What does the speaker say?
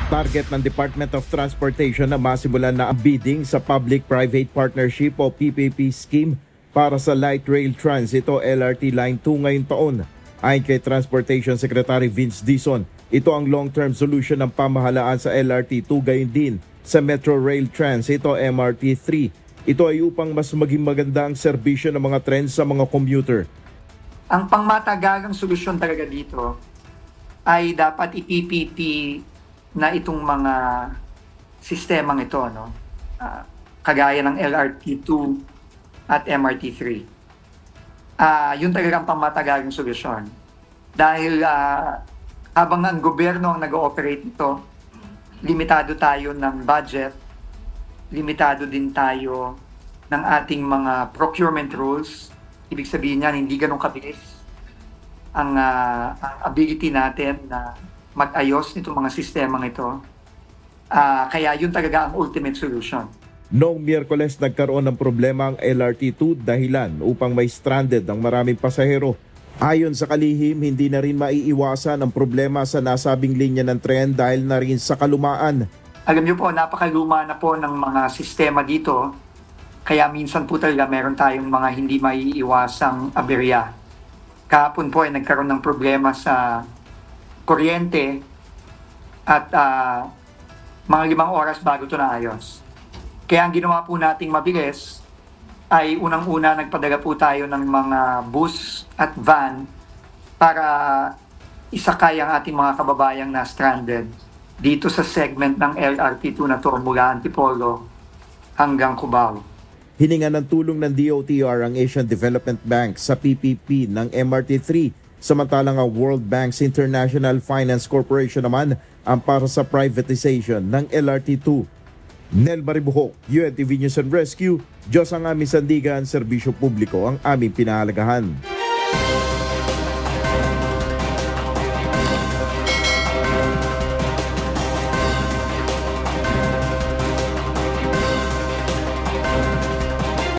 Target ng Department of Transportation na masimulan na ang bidding sa Public-Private Partnership o PPP scheme para sa Light Rail Transit o LRT Line 2 ngayong taon. Ayon kay Transportation Secretary Vince Dizon, ito ang long-term solution ng pamahalaan sa LRT 2 gayon din sa Metro Rail Transit o MRT 3. Ito ay upang mas maging maganda ang serbisyo ng mga tren sa mga commuter. Ang pangmatagalang solusyon talaga dito ay dapat i-PPP na itong mga sistemang ito, no? Kagaya ng LRT2 at MRT3. Yun talagang pangmatagalang solusyon. Dahil habang ang gobyerno ang nag-ooperate ito, limitado tayo ng budget, limitado din tayo ng ating mga procurement rules. Ibig sabihin niyan, hindi ganun kabilis ang ability natin na mag-ayos nitong mga sistemang ito. Kaya yun talaga ang ultimate solution. Noong Miyerkules nagkaroon ng problema ang LRT2 dahilan upang may stranded ang maraming pasahero. Ayon sa kalihim, hindi na rin maiiwasan ang problema sa nasabing linya ng tren dahil na rin sa kalumaan. Alam niyo po, napakaluma na po ng mga sistema dito. Kaya minsan po talaga meron tayong mga hindi maiiwasang aberya. Kahapon po ay nagkaroon ng problema sa kuryente at mga 5 oras bago ito naayos. Kaya ang ginawa po nating mabilis ay unang-una nagpadala po tayo ng mga bus at van para isakay ang ating mga kababayang na stranded dito sa segment ng LRT2 na to mula Antipolo hanggang Cubao. Hininga ng tulong ng DOTR ang Asian Development Bank sa PPP ng MRT3, samantalang ang World Bank's International Finance Corporation naman ang para sa privatization ng LRT2. Nel Maribuhok, UNTV News and Rescue, Diyos ang aming sandigan, serbisyo publiko ang aming pinahalagahan.